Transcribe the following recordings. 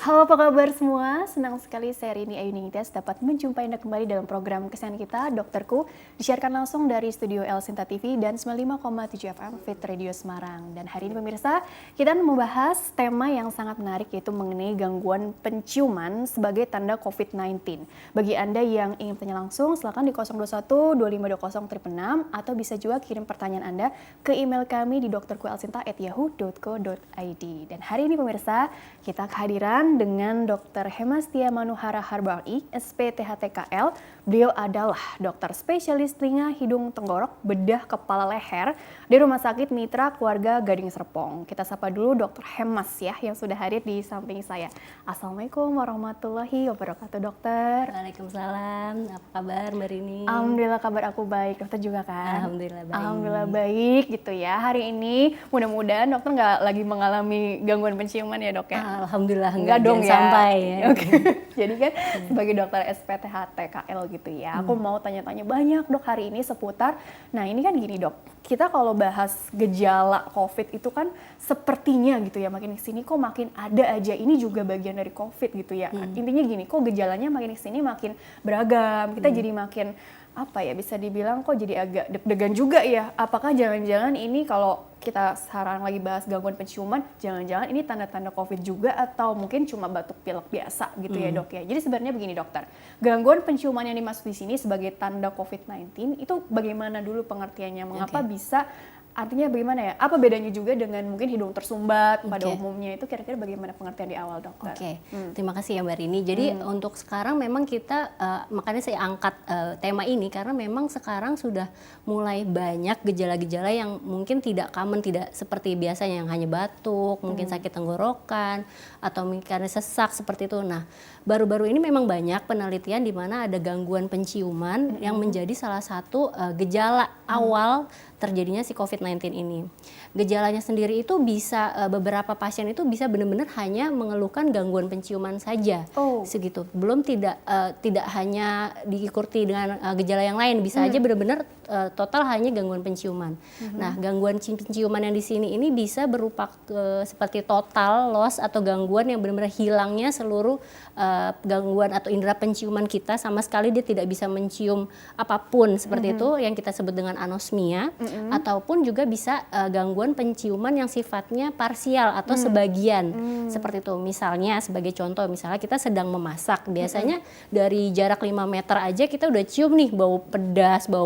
Halo, apa kabar semua? Senang sekali saya Rini Ayunitas dapat menjumpai Anda kembali dalam program kesehatan kita, Dokterku, disiarkan langsung dari studio El Sinta TV dan 95,7 FM Fit Radio Semarang. Dan hari ini pemirsa, kita akan membahas tema yang sangat menarik, yaitu mengenai gangguan penciuman sebagai tanda COVID-19. Bagi Anda yang ingin bertanya langsung, silakan di 021 2520 666 atau bisa juga kirim pertanyaan Anda ke email kami di dokterkuelsinta@yahoo.co.id. Dan hari ini pemirsa, kita kehadiran dengan Dr. Hemastia Manuhara Harbari, SPTHTKL. Beliau adalah dokter spesialis telinga, hidung, tenggorok, bedah, kepala, leher di Rumah Sakit Mitra Keluarga Gading Serpong. Kita sapa dulu Dr. Hemas ya, yang sudah hadir di samping saya. Assalamualaikum warahmatullahi wabarakatuh, dokter. Waalaikumsalam, apa kabar Mbak Rini? Alhamdulillah kabar aku baik, dokter juga kan? Alhamdulillah baik. Alhamdulillah baik gitu ya. Hari ini mudah-mudahan dokter nggak lagi mengalami gangguan penciuman ya dok ya? Alhamdulillah enggak dong ya. Sampai ya. Oke. Jadi kan sebagai dokter SPTHTKL gitu ya, aku mau tanya-tanya banyak dok hari ini seputar. Nah ini kan gini dok, kita kalau bahas gejala COVID itu kan sepertinya gitu ya, makin kesini kok makin ada aja, ini juga bagian dari COVID gitu ya. Intinya gini, kok gejalanya makin kesini makin beragam, kita jadi makin apa ya, bisa dibilang kok jadi agak deg-degan juga ya. Apakah jangan-jangan ini kalau kita sekarang lagi bahas gangguan penciuman, jangan-jangan ini tanda-tanda COVID juga atau mungkin cuma batuk pilek biasa gitu ya dok ya. Jadi sebenarnya begini dokter, gangguan penciuman yang dimaksud di sini sebagai tanda COVID-19 itu bagaimana dulu pengertiannya? Mengapa bisa, artinya bagaimana ya? Apa bedanya juga dengan mungkin hidung tersumbat pada umumnya, itu kira-kira bagaimana pengertian di awal dokter? Terima kasih ya Mbak Rini. Jadi untuk sekarang memang kita, makanya saya angkat tema ini karena memang sekarang sudah mulai banyak gejala-gejala yang mungkin tidak common, tidak seperti biasanya yang hanya batuk, mungkin sakit tenggorokan, atau mungkin karena sesak seperti itu. Nah, baru-baru ini memang banyak penelitian di mana ada gangguan penciuman yang menjadi salah satu gejala awal terjadinya si COVID-19 ini. Gejalanya sendiri itu bisa, beberapa pasien itu bisa benar-benar hanya mengeluhkan gangguan penciuman saja, segitu. Belum tidak hanya diikuti dengan gejala yang lain, bisa aja benar-benar total hanya gangguan penciuman. Nah, gangguan penciuman yang di sini ini bisa berupa seperti total loss atau gangguan yang benar-benar hilangnya seluruh gangguan atau indera penciuman kita, sama sekali dia tidak bisa mencium apapun seperti itu yang kita sebut dengan anosmia. Ataupun juga bisa gangguan penciuman yang sifatnya parsial atau sebagian seperti itu. Misalnya sebagai contoh, misalnya kita sedang memasak, biasanya dari jarak 5 meter aja kita udah cium nih bau pedas, bau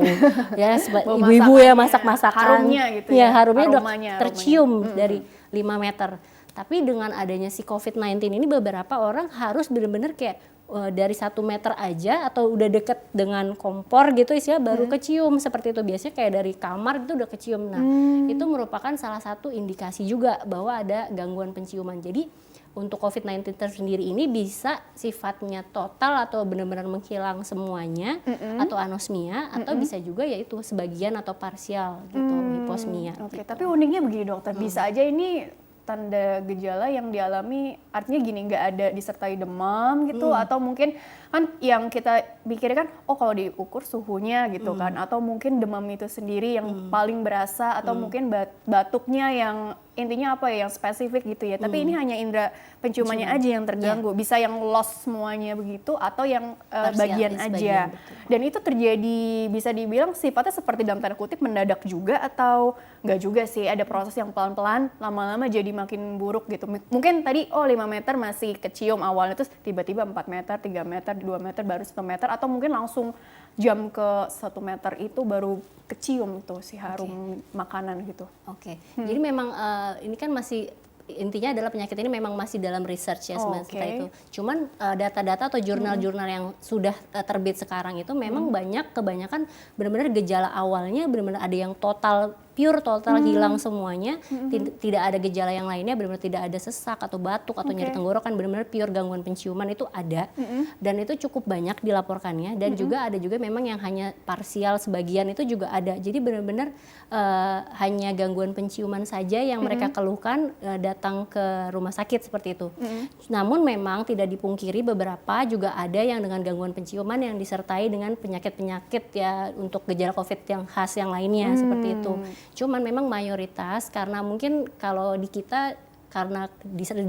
ya ibu-ibu ya masak-masakan, harumnya gitu ya, harumnya udah tercium dari 5 meter. Tapi dengan adanya si COVID-19 ini beberapa orang harus benar-benar kayak dari 1 meter aja atau udah deket dengan kompor gitu istilah baru kecium seperti itu. Biasanya kayak dari kamar gitu udah kecium. Nah itu merupakan salah satu indikasi juga bahwa ada gangguan penciuman. Jadi untuk COVID-19 tersendiri ini bisa sifatnya total atau benar-benar menghilang semuanya atau anosmia, atau bisa juga yaitu sebagian atau parsial gitu, hiposmia. Oke, gitu. tapi uniknya begini dokter, bisa aja ini tanda gejala yang dialami, artinya gini, nggak ada disertai demam gitu, atau mungkin kan yang kita pikirkan, oh kalau diukur suhunya gitu kan, atau mungkin demam itu sendiri yang paling berasa, atau mungkin batuknya yang intinya apa ya, yang spesifik gitu ya. Tapi ini hanya indera penciumannya aja yang terganggu, bisa yang loss semuanya begitu, atau yang bagian aja. Dan itu terjadi, bisa dibilang sifatnya seperti dalam tanda kutip mendadak juga, atau nggak juga sih, ada proses yang pelan-pelan, lama-lama jadi makin buruk gitu. Mungkin tadi 5 meter masih kecium awalnya, terus tiba-tiba 4 meter, 3 meter, 2 meter, baru 1 meter, atau mungkin langsung jam ke 1 meter itu baru kecium tuh si harum makanan gitu. Jadi memang ini kan masih, intinya adalah penyakit ini memang masih dalam research ya seperti itu. Cuman data-data atau jurnal-jurnal yang sudah terbit sekarang itu memang kebanyakan benar-benar gejala awalnya benar-benar ada yang total hilang semuanya, tidak ada gejala yang lainnya, benar-benar tidak ada sesak atau batuk atau nyeri tenggorokan, benar-benar pure gangguan penciuman itu ada, dan itu cukup banyak dilaporkannya, dan juga ada juga memang yang hanya parsial sebagian itu juga ada. Jadi benar-benar hanya gangguan penciuman saja yang mereka keluhkan datang ke rumah sakit seperti itu. Namun memang tidak dipungkiri beberapa juga ada yang dengan gangguan penciuman yang disertai dengan penyakit-penyakit ya untuk gejala COVID yang khas yang lainnya seperti itu. Cuman memang mayoritas karena mungkin kalau di kita karena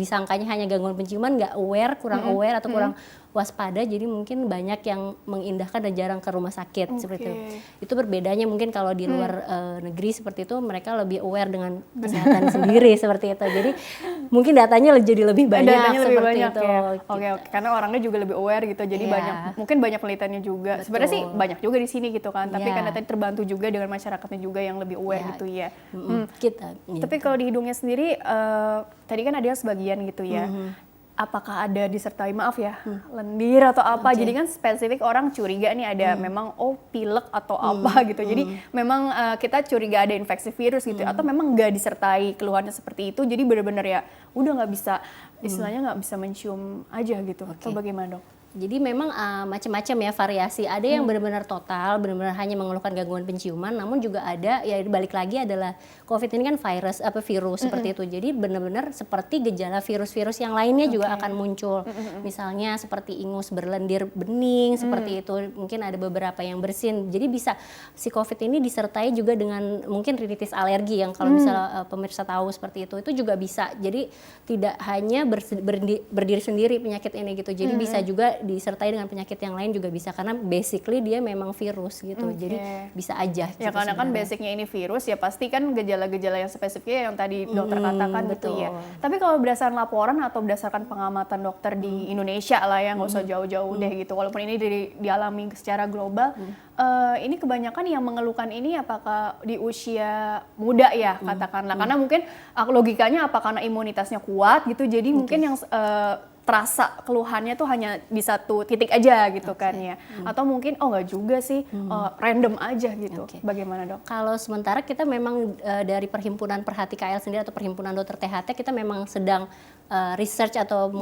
disangkanya hanya gangguan penciuman, nggak aware, kurang aware atau kurang waspada, jadi mungkin banyak yang mengindahkan dan jarang ke rumah sakit seperti itu. Itu berbedanya mungkin kalau di luar negeri seperti itu, mereka lebih aware dengan kesehatan sendiri seperti itu. Jadi mungkin datanya jadi lebih banyak seperti banyak, itu. Ya. Oke, karena orangnya juga lebih aware gitu. Jadi mungkin banyak penelitiannya juga. Sebenarnya sih banyak juga di sini gitu kan. Tapi karena tadi terbantu juga dengan masyarakatnya juga yang lebih aware gitu ya. Tapi kalau di hidungnya sendiri, tadi kan ada sebagian gitu ya. Apakah ada disertai lendir atau apa? Jadi kan spesifik orang curiga nih ada memang pilek atau apa gitu. Jadi memang kita curiga ada infeksi virus gitu atau memang nggak disertai keluhannya seperti itu. Jadi benar-benar ya udah nggak bisa istilahnya nggak bisa mencium aja gitu. Atau bagaimana, Dok? Jadi memang macam-macam ya variasi. Ada yang benar-benar total, benar-benar hanya mengeluhkan gangguan penciuman. Namun juga ada ya balik lagi adalah COVID ini kan virus seperti itu. Jadi benar-benar seperti gejala virus-virus yang lainnya juga akan muncul. Misalnya seperti ingus berlendir bening seperti itu. Mungkin ada beberapa yang bersin. Jadi bisa si COVID ini disertai juga dengan mungkin rinitis alergi yang kalau misalnya pemirsa tahu seperti itu juga bisa. Jadi tidak hanya berdiri sendiri penyakit ini gitu. Jadi bisa juga disertai dengan penyakit yang lain juga bisa karena basically dia memang virus gitu. Jadi bisa aja. Ya karena kan basicnya ini virus ya pasti kan gejala-gejala yang spesifiknya yang tadi dokter katakan gitu ya. Tapi kalau berdasarkan laporan atau berdasarkan pengamatan dokter di Indonesia lah ya nggak usah jauh-jauh deh gitu. Walaupun ini dialami secara global, ini kebanyakan yang mengeluhkan ini apakah di usia muda ya katakanlah. Karena mungkin logikanya apa karena imunitasnya kuat gitu. Jadi mungkin yang terasa keluhannya tuh hanya di satu titik aja gitu kan ya. Atau mungkin nggak juga sih, random aja gitu. Bagaimana, Dok? Kalau sementara kita memang dari Perhimpunan Perhati KL sendiri atau Perhimpunan Dokter THT kita memang sedang research atau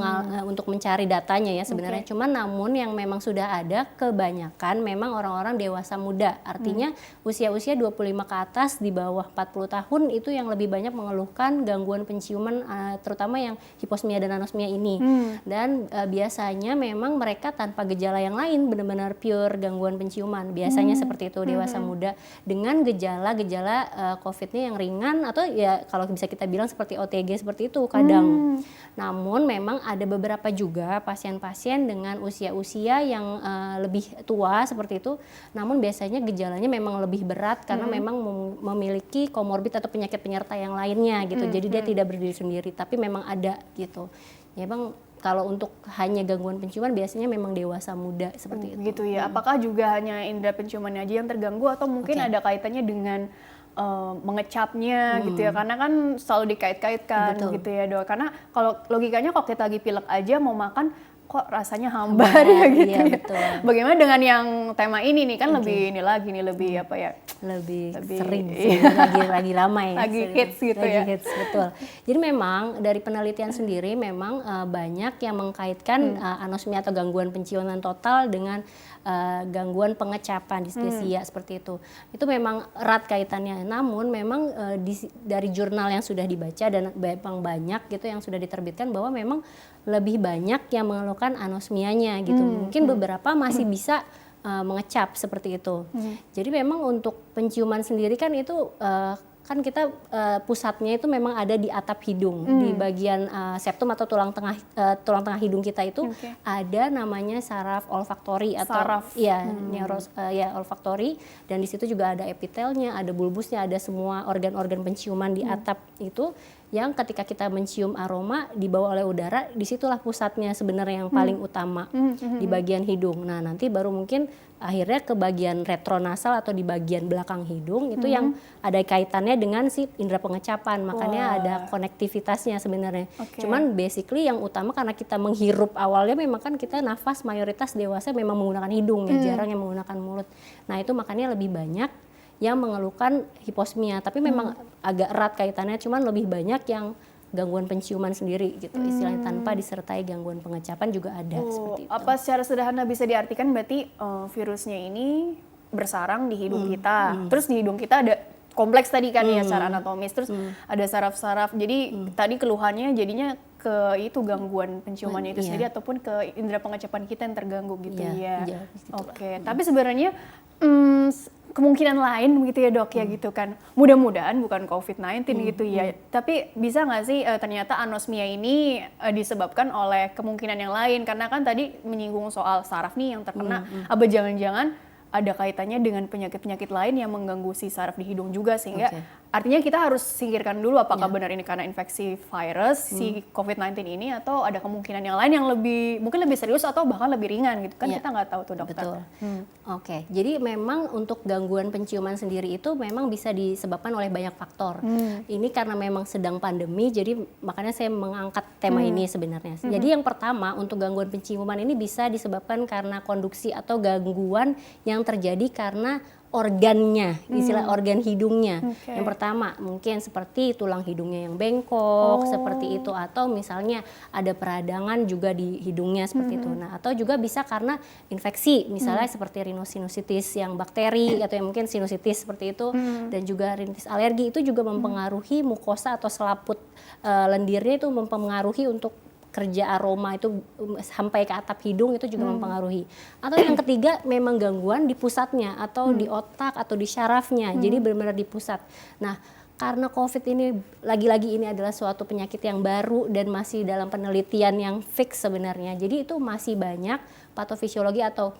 untuk mencari datanya ya sebenarnya. Cuman namun yang memang sudah ada kebanyakan memang orang-orang dewasa muda. Artinya usia-usia 25 ke atas di bawah 40 tahun itu yang lebih banyak mengeluhkan gangguan penciuman terutama yang hiposmia dan anosmia ini. Dan biasanya memang mereka tanpa gejala yang lain, benar-benar pure gangguan penciuman. Biasanya seperti itu dewasa muda dengan gejala-gejala COVID-nya yang ringan atau ya kalau bisa kita bilang seperti OTG seperti itu kadang. Namun memang ada beberapa juga pasien-pasien dengan usia-usia yang lebih tua seperti itu. Namun biasanya gejalanya memang lebih berat karena memang memiliki komorbid atau penyakit penyerta yang lainnya gitu. Jadi dia tidak berdiri sendiri tapi memang ada gitu. Ya Bang, kalau untuk hanya gangguan penciuman biasanya memang dewasa muda seperti itu. Gitu ya. Apakah juga hanya indera penciumannya aja yang terganggu atau mungkin ada kaitannya dengan mengecapnya gitu ya? Karena kan selalu dikait-kaitkan gitu ya, Dok. Karena kalau logikanya kalau kita lagi pilek aja mau makan kok rasanya hambar ya gitu ya. Betul. Bagaimana dengan yang tema ini nih kan lebih ini lagi nih lebih apa ya? Lebih sering sih, lagi lama ya. Lagi hits gitu lagi ya. Hits, betul. Jadi memang dari penelitian sendiri memang banyak yang mengkaitkan anosmia atau gangguan penciuman total dengan gangguan pengecapan dispepsia seperti itu. Itu memang erat kaitannya. Namun memang dari jurnal yang sudah dibaca dan memang banyak gitu yang sudah diterbitkan bahwa memang lebih banyak yang mengeluhkan anosmianya gitu. Mungkin beberapa masih bisa mengecap seperti itu. Jadi memang untuk penciuman sendiri kan itu kan kita pusatnya itu memang ada di atap hidung, di bagian septum atau tulang tengah hidung kita itu ada namanya saraf olfaktori atau olfaktori, dan di situ juga ada epitelnya, ada bulbusnya, ada semua organ-organ penciuman di atap itu yang ketika kita mencium aroma dibawa oleh udara, disitulah pusatnya sebenarnya yang paling utama di bagian hidung. Nah nanti baru mungkin akhirnya ke bagian retronasal atau di bagian belakang hidung itu yang ada kaitannya dengan si indera pengecapan, makanya ada konektivitasnya sebenarnya. Cuman basically yang utama karena kita menghirup awalnya memang kan kita nafas mayoritas dewasa memang menggunakan hidung ya, jarang yang menggunakan mulut. Nah itu makanya lebih banyak yang mengeluhkan hiposmia, tapi memang agak erat kaitannya, cuman lebih banyak yang gangguan penciuman sendiri gitu, istilahnya tanpa disertai gangguan pengecapan juga ada seperti itu. Apa secara sederhana bisa diartikan berarti virusnya ini bersarang di hidung kita, terus di hidung kita ada kompleks tadi kan ya secara anatomis, terus ada saraf-saraf, jadi tadi keluhannya jadinya ke itu gangguan penciumannya itu sendiri ataupun ke indera pengecapan kita yang terganggu gitu ya. Tapi sebenarnya kemungkinan lain begitu ya dok ya gitu kan. Mudah-mudahan bukan COVID-19 gitu ya. Tapi bisa nggak sih ternyata anosmia ini disebabkan oleh kemungkinan yang lain? Karena kan tadi menyinggung soal saraf nih yang terkena. Apa jangan-jangan ada kaitannya dengan penyakit-penyakit lain yang mengganggu si saraf di hidung juga sehingga artinya kita harus singkirkan dulu apakah benar ini karena infeksi virus si COVID-19 ini atau ada kemungkinan yang lain yang mungkin lebih serius atau bahkan lebih ringan gitu kan kita nggak tahu tuh dokter. Betul. Oke, jadi memang untuk gangguan penciuman sendiri itu memang bisa disebabkan oleh banyak faktor. Ini karena memang sedang pandemi, jadi makanya saya mengangkat tema ini sebenarnya. Jadi yang pertama untuk gangguan penciuman ini bisa disebabkan karena konduksi atau gangguan yang terjadi karena organnya, istilah organ hidungnya. Yang pertama mungkin seperti tulang hidungnya yang bengkok, seperti itu, atau misalnya ada peradangan juga di hidungnya seperti itu. Nah, atau juga bisa karena infeksi, misalnya seperti rhinosinusitis yang bakteri atau yang mungkin sinusitis seperti itu, dan juga rinitis alergi itu juga mempengaruhi mukosa atau selaput lendirnya itu mempengaruhi untuk kerja aroma itu sampai ke atap hidung itu juga mempengaruhi. Atau yang ketiga memang gangguan di pusatnya atau di otak atau di syarafnya. Jadi benar-benar di pusat. Nah, karena COVID ini lagi-lagi ini adalah suatu penyakit yang baru dan masih dalam penelitian yang fix sebenarnya. Jadi itu masih banyak patofisiologi atau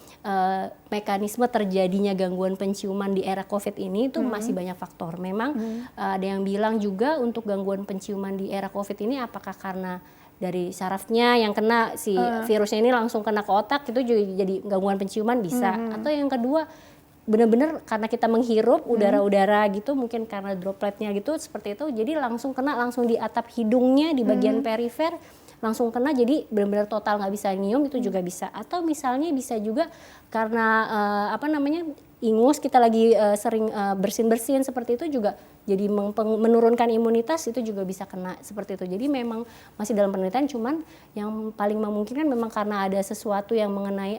mekanisme terjadinya gangguan penciuman di era COVID ini itu masih banyak faktor. Memang ada yang bilang juga untuk gangguan penciuman di era COVID ini apakah karena dari sarafnya yang kena si virusnya ini langsung kena ke otak itu juga jadi gangguan penciuman bisa. Atau yang kedua benar-benar karena kita menghirup udara-udara gitu mungkin karena dropletnya gitu seperti itu jadi langsung kena langsung di atap hidungnya di bagian perifer langsung kena jadi benar-benar total nggak bisa nyium itu juga bisa. Atau misalnya bisa juga karena ingus kita lagi sering bersin-bersin seperti itu juga jadi menurunkan imunitas itu juga bisa kena seperti itu. Jadi memang masih dalam penelitian cuman yang paling memungkinkan memang karena ada sesuatu yang mengenai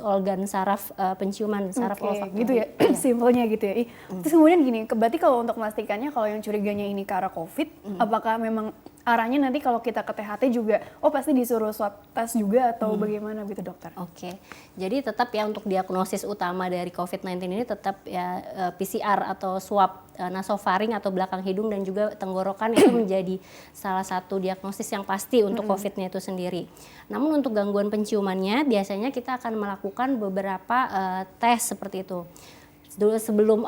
organ saraf penciuman, saraf olfaktor. Gitu ya, simpelnya gitu ya. Terus kemudian gini, berarti kalau untuk memastikannya kalau yang curiganya ini ke arah COVID, apakah memang arahnya nanti kalau kita ke THT juga, pasti disuruh swab tes juga atau bagaimana gitu dokter? Oke, jadi tetap ya untuk diagnosis utama dari COVID-19 ini tetap ya PCR atau swab nasofaring atau belakang hidung dan juga tenggorokan itu menjadi salah satu diagnosis yang pasti untuk COVID-nya itu sendiri. Namun untuk gangguan penciumannya biasanya kita akan melakukan beberapa tes seperti itu. Dulu sebelum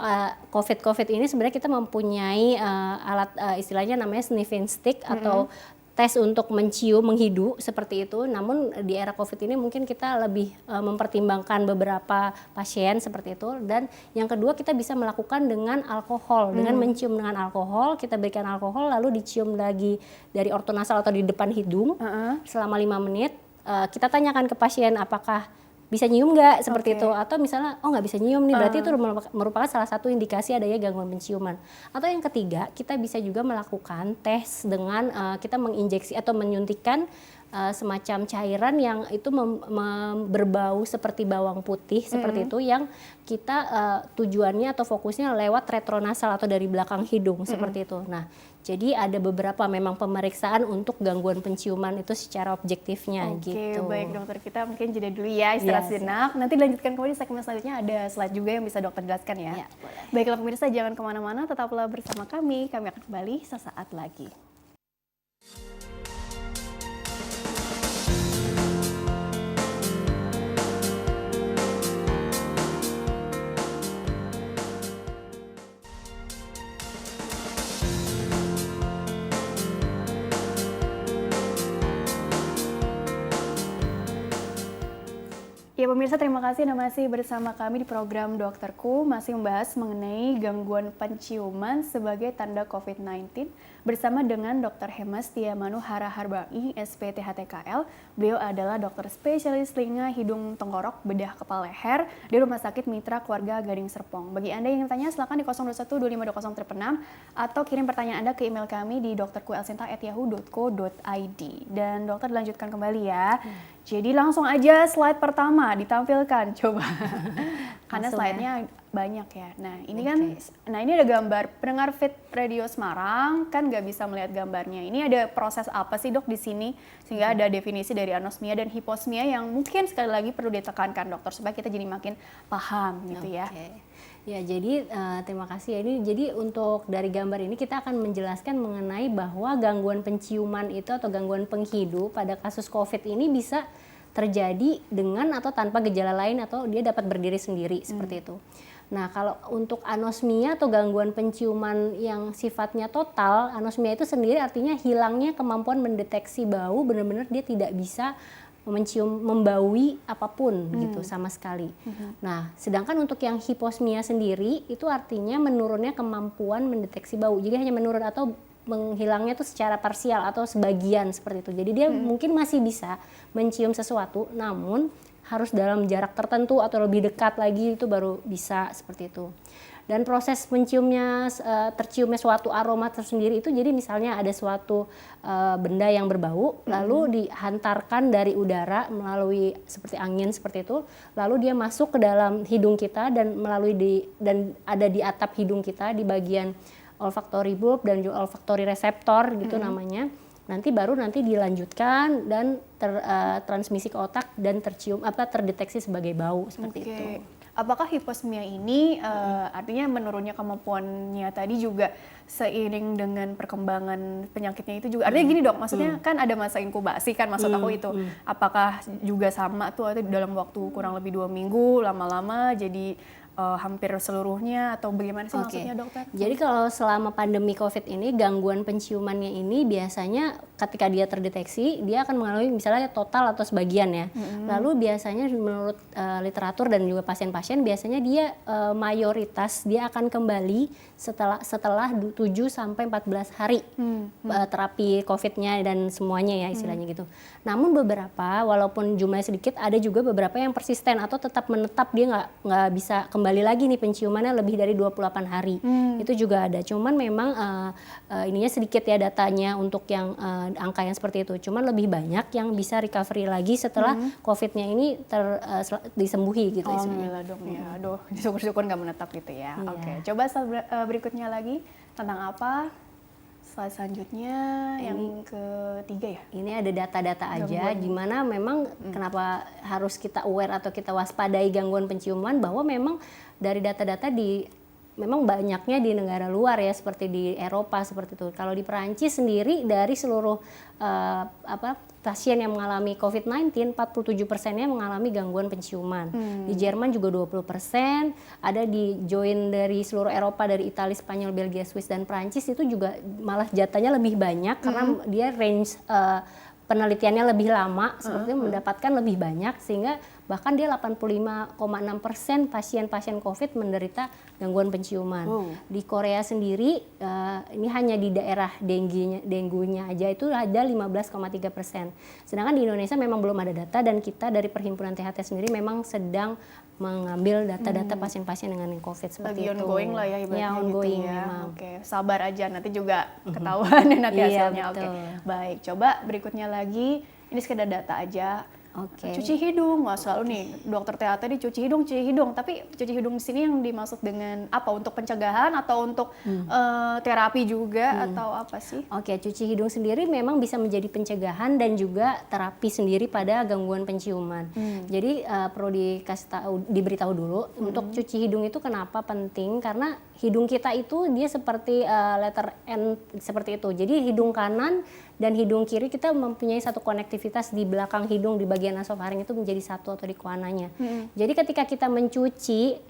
COVID ini sebenarnya kita mempunyai alat istilahnya namanya sniffing stick atau tes untuk mencium, menghidu seperti itu. Namun di era COVID ini mungkin kita lebih mempertimbangkan beberapa pasien seperti itu. Dan yang kedua kita bisa melakukan dengan alkohol, dengan mencium dengan alkohol. Kita berikan alkohol lalu dicium lagi dari ortonasal atau di depan hidung selama 5 menit. Kita tanyakan ke pasien apakah bisa nyium nggak seperti itu, atau misalnya nggak bisa nyium nih berarti itu merupakan salah satu indikasi adanya gangguan penciuman. Atau yang ketiga kita bisa juga melakukan tes dengan kita menginjeksi atau menyuntikkan semacam cairan yang itu berbau seperti bawang putih seperti itu yang kita tujuannya atau fokusnya lewat retronasal atau dari belakang hidung seperti itu. Nah, jadi ada beberapa memang pemeriksaan untuk gangguan penciuman itu secara objektifnya gitu. Oke, baik dokter, kita mungkin jeda dulu ya istirahat sejenak. Nanti lanjutkan kembali segmen selanjutnya ada slide juga yang bisa dokter jelaskan ya. Baiklah pemirsa, jangan kemana-mana, tetaplah bersama kami akan kembali sesaat lagi. Ya pemirsa, terima kasih Anda masih bersama kami di program Dokterku, masih membahas mengenai gangguan penciuman sebagai tanda COVID-19 bersama dengan Dr. Hemastia Manuhara Harbangi, SPTHTKL. Beliau adalah dokter spesialis telinga, hidung, tenggorok, bedah, kepala, leher di Rumah Sakit Mitra Keluarga Gading Serpong. Bagi Anda yang ingin bertanya, silakan di 021 2520 atau kirim pertanyaan Anda ke email kami di dokterkuelsinta@yahoo.co.id. Dan dokter dilanjutkan kembali ya. Jadi langsung aja slide pertama ditampilkan, coba. karena Langsung ya. slide-nya banyak ya. Nah ini Oke. kan, nah ini ada gambar pendengar Fit Radio Semarang kan nggak bisa melihat gambarnya. Ini ada proses apa sih dok di sini sehingga ada definisi dari anosmia dan hiposmia yang mungkin sekali lagi perlu ditekankan dokter supaya kita jadi makin paham gitu ya. Oke. Ya, jadi terima kasih ya. Ini jadi untuk dari gambar ini kita akan menjelaskan mengenai bahwa gangguan penciuman itu atau gangguan penghidup pada kasus COVID ini bisa terjadi dengan atau tanpa gejala lain atau dia dapat berdiri sendiri seperti itu. Nah, kalau untuk anosmia atau gangguan penciuman yang sifatnya total, anosmia itu sendiri artinya hilangnya kemampuan mendeteksi bau, benar-benar dia tidak bisa mencium, membaui apapun gitu sama sekali. Nah, sedangkan untuk yang hiposmia sendiri itu artinya menurunnya kemampuan mendeteksi bau. Jadi hanya menurun atau menghilangnya itu secara parsial atau sebagian seperti itu. Jadi dia mungkin masih bisa mencium sesuatu, namun harus dalam jarak tertentu atau lebih dekat lagi itu baru bisa seperti itu. Dan proses menciumnya, terciumnya suatu aroma tersendiri itu jadi misalnya ada suatu benda yang berbau lalu dihantarkan dari udara melalui seperti angin seperti itu, lalu dia masuk ke dalam hidung kita dan dan ada di atap hidung kita di bagian olfactory bulb dan juga olfactory receptor gitu namanya. Nanti dilanjutkan dan transmisi ke otak dan terdeteksi sebagai bau seperti itu. Apakah hiposmia ini artinya menurunnya kemampuannya tadi juga seiring dengan perkembangan penyakitnya itu juga? Artinya gini dok, maksudnya kan ada masa inkubasi kan maksud aku itu. Apakah juga sama tuh atau dalam waktu kurang lebih 2 minggu lama-lama jadi hampir seluruhnya atau bagaimana sih maksudnya dokter? Jadi kalau selama pandemi COVID ini gangguan penciumannya ini biasanya ketika dia terdeteksi dia akan mengalami misalnya total atau sebagian ya. Lalu biasanya menurut literatur dan juga pasien-pasien biasanya dia mayoritas dia akan kembali setelah 7 sampai 14 hari terapi COVID-nya dan semuanya ya istilahnya gitu. Namun beberapa walaupun jumlahnya sedikit ada juga beberapa yang persisten atau tetap menetap dia nggak bisa kembali lagi nih penciumannya lebih dari 28 hari. Itu juga ada. Cuman memang ininya sedikit ya datanya untuk yang angka yang seperti itu. Cuman lebih banyak yang bisa recovery lagi setelah COVID-nya ini disembuhi gitu. Alhamdulillah dok ya. Aduh, syukur-syukur nggak menetap gitu ya. Iya. Oke, coba berikutnya lagi tentang apa? Slide selanjutnya yang ketiga ya? Ini ada data-data aja gimana memang kenapa harus kita aware atau kita waspadai gangguan penciuman bahwa memang dari data-data memang banyaknya di negara luar ya seperti di Eropa seperti itu. Kalau di Perancis sendiri dari seluruh pasien yang mengalami COVID-19 47%-nya mengalami gangguan penciuman. Di Jerman juga 20%, ada di join dari seluruh Eropa dari Italia, Spanyol, Belgia, Swiss dan Perancis itu juga malah jatahnya lebih banyak karena dia range penelitiannya lebih lama seperti itu mendapatkan lebih banyak sehingga bahkan dia 85,6% pasien-pasien COVID menderita gangguan penciuman. Di Korea sendiri ini hanya di daerah dengunya aja itu ada 15,3%. Sedangkan di Indonesia memang belum ada data dan kita dari Perhimpunan THT sendiri memang sedang mengambil data-data pasien-pasien dengan COVID seperti lagi itu. ongoing lah ya ibaratnya ya, ongoing gitu ya. memang. Oke, sabar aja nanti juga ketahuan nanti Iya, hasilnya. Oke. betul. Baik, coba berikutnya lagi. Ini sekedar data aja. Oke. Cuci hidung, nggak selalu nih dokter THT di cuci hidung. Tapi cuci hidung di sini yang dimaksud dengan apa? Untuk pencegahan atau untuk terapi juga atau apa sih? Oke, cuci hidung sendiri memang bisa menjadi pencegahan dan juga terapi sendiri pada gangguan penciuman. Jadi perlu diberitahu dulu untuk cuci hidung itu kenapa penting karena hidung kita itu dia seperti letter N seperti itu. Jadi hidung kanan dan hidung kiri kita mempunyai satu konektivitas di belakang hidung di bagian nasofaring itu menjadi satu atau di koananya. Jadi ketika kita mencuci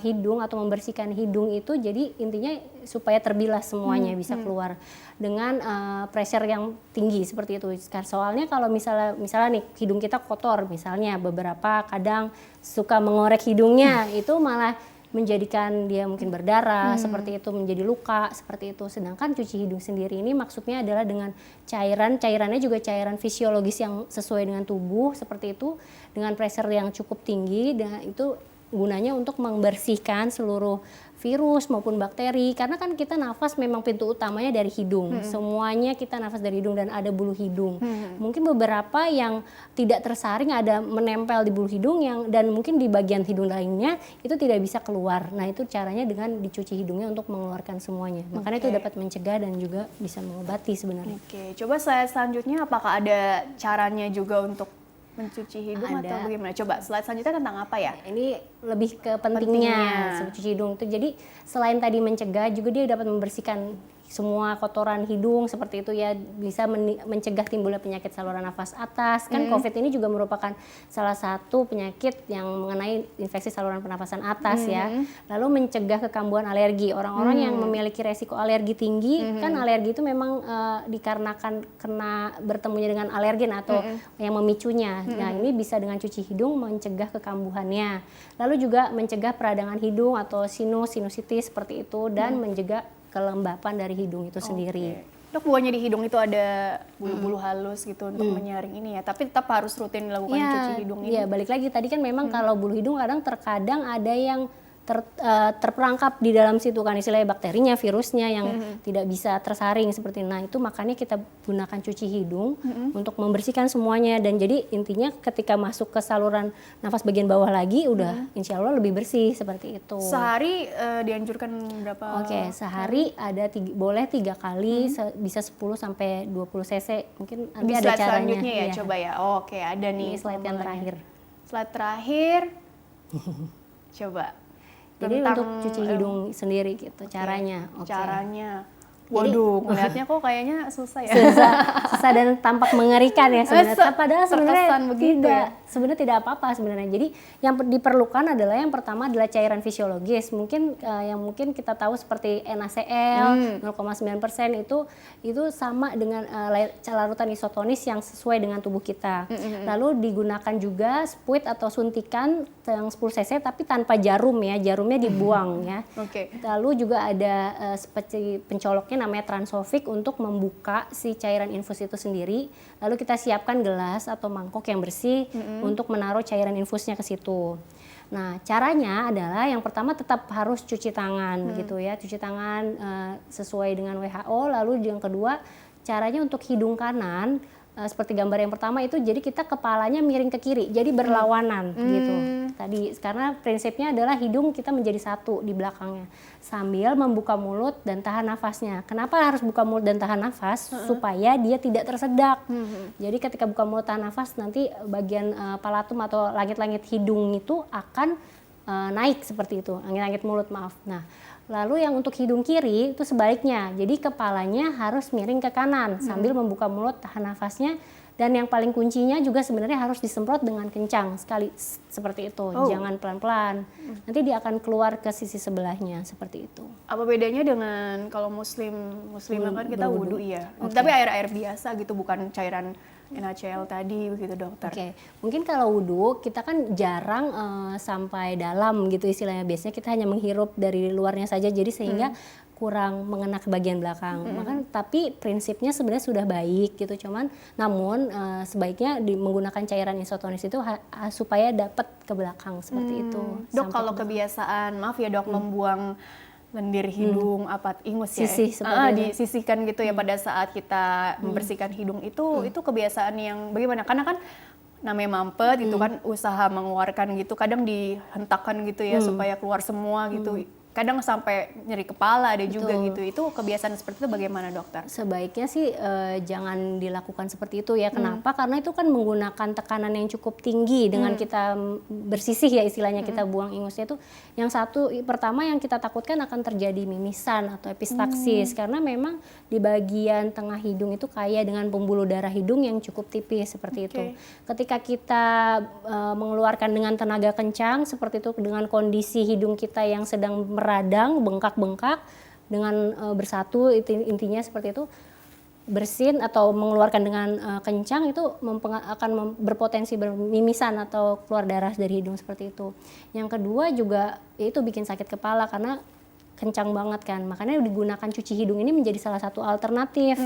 hidung atau membersihkan hidung itu jadi intinya supaya terbilas semuanya bisa keluar dengan pressure yang tinggi seperti itu. Soalnya kalau misalnya nih hidung kita kotor misalnya beberapa kadang suka mengorek hidungnya itu malah menjadikan dia mungkin berdarah seperti itu, menjadi luka seperti itu. Sedangkan cuci hidung sendiri ini maksudnya adalah dengan cairannya juga cairan fisiologis yang sesuai dengan tubuh seperti itu, dengan pressure yang cukup tinggi dan itu gunanya untuk membersihkan seluruh virus maupun bakteri, karena kan kita nafas memang pintu utamanya dari hidung, semuanya kita nafas dari hidung dan ada bulu hidung. Mungkin beberapa yang tidak tersaring ada menempel di bulu hidung dan mungkin di bagian hidung lainnya itu tidak bisa keluar. Nah itu caranya dengan dicuci hidungnya untuk mengeluarkan semuanya. Makanya itu dapat mencegah dan juga bisa mengobati sebenarnya. Oke, coba slide selanjutnya apakah ada caranya juga untuk mencuci hidung atau bagaimana? Coba slide selanjutnya tentang apa ya? Ini lebih ke pentingnya mencuci hidung itu. Jadi selain tadi mencegah juga dia dapat membersihkan semua kotoran hidung seperti itu ya, bisa mencegah timbulnya penyakit saluran nafas atas. Kan COVID ini juga merupakan salah satu penyakit yang mengenai infeksi saluran pernafasan atas ya. Lalu mencegah kekambuhan alergi. Orang-orang yang memiliki resiko alergi tinggi, kan alergi itu memang dikarenakan kena bertemunya dengan alergen atau yang memicunya. Nah ini bisa dengan cuci hidung mencegah kekambuhannya. Lalu juga mencegah peradangan hidung atau sinusitis seperti itu dan mencegah kelembapan dari hidung itu sendiri. Dok, bukannya di hidung itu ada bulu-bulu halus gitu untuk menyaring ini ya, tapi tetap harus rutin dilakukan cuci hidung ini. Iya, balik lagi tadi kan memang kalau bulu hidung terkadang ada yang terperangkap di dalam situ kan, istilahnya bakterinya, virusnya yang tidak bisa tersaring seperti itu. Nah itu makanya kita gunakan cuci hidung untuk membersihkan semuanya, dan jadi intinya ketika masuk ke saluran nafas bagian bawah lagi udah insya Allah lebih bersih seperti itu. Sehari dianjurkan berapa? Oke, sehari ada boleh 3 kali, bisa 10 sampai 20 cc. Mungkin nanti di ada slide caranya. selanjutnya ya, coba ya. Oke, ada nih. Ini slide yang terakhir. Slide terakhir. Coba. Jadi untuk cuci hidung sendiri gitu caranya. Caranya. Waduh, ngeliatnya kok kayaknya susah ya. Susah dan tampak mengerikan ya sebenarnya. Padahal sebenarnya tidak. Sebenarnya tidak apa-apa sebenarnya. Jadi yang diperlukan adalah yang pertama adalah cairan fisiologis. Mungkin yang mungkin kita tahu seperti NaCl 0,9% itu sama dengan larutan isotonis yang sesuai dengan tubuh kita. Lalu digunakan juga spuit atau suntikan yang 10 cc tapi tanpa jarum ya. Jarumnya dibuang ya. Lalu juga ada seperti pencoloknya namanya Transofik untuk membuka si cairan infus itu sendiri. Lalu kita siapkan gelas atau mangkok yang bersih untuk menaruh cairan infusnya ke situ. Nah, caranya adalah yang pertama tetap harus cuci tangan gitu ya. Cuci tangan sesuai dengan WHO. Lalu yang kedua, caranya untuk hidung kanan seperti gambar yang pertama itu, jadi kita kepalanya miring ke kiri, jadi berlawanan gitu. Tadi karena prinsipnya adalah hidung kita menjadi satu di belakangnya sambil membuka mulut dan tahan nafasnya. Kenapa harus buka mulut dan tahan nafas? Supaya dia tidak tersedak. Jadi ketika buka mulut tahan nafas nanti bagian palatum atau langit-langit hidung itu akan naik seperti itu, langit-langit mulut maaf. Nah, lalu yang untuk hidung kiri itu sebaliknya, jadi kepalanya harus miring ke kanan sambil membuka mulut tahan nafasnya, dan yang paling kuncinya juga sebenarnya harus disemprot dengan kencang sekali seperti itu, jangan pelan-pelan, nanti dia akan keluar ke sisi sebelahnya seperti itu. Apa bedanya dengan kalau muslimah kan kita wudu ya, tapi air biasa gitu, bukan cairan NaCl tadi begitu dokter. Mungkin kalau wudu kita kan jarang sampai dalam gitu istilahnya, biasanya kita hanya menghirup dari luarnya saja, jadi sehingga kurang mengena ke bagian belakang. Tapi prinsipnya sebenarnya sudah baik gitu, namun sebaiknya menggunakan cairan isotonis itu supaya dapat ke belakang seperti itu. Dok, kalau kebiasaan maaf ya dok, membuang lendir hidung, ingus ya, disisihkan gitu ya pada saat kita membersihkan hidung itu kebiasaan yang bagaimana? Karena kan namanya mampet gitu kan, usaha mengeluarkan gitu, kadang dihentakkan gitu ya supaya keluar semua gitu. Kadang sampai nyeri kepala ada juga gitu. Itu kebiasaan seperti itu bagaimana dokter? Sebaiknya sih jangan dilakukan seperti itu ya. Kenapa? Karena itu kan menggunakan tekanan yang cukup tinggi dengan kita bersisih ya istilahnya, kita buang ingusnya itu. Yang satu pertama yang kita takutkan akan terjadi mimisan atau epistaksis, karena memang di bagian tengah hidung itu kaya dengan pembuluh darah hidung yang cukup tipis seperti itu. Ketika kita mengeluarkan dengan tenaga kencang seperti itu, dengan kondisi hidung kita yang sedang radang, bengkak-bengkak dengan bersatu, intinya seperti itu, bersin atau mengeluarkan dengan kencang itu akan berpotensi bermimisan atau keluar darah dari hidung seperti itu. Yang kedua juga itu bikin sakit kepala, karena kencang banget kan, makanya digunakan cuci hidung ini menjadi salah satu alternatif,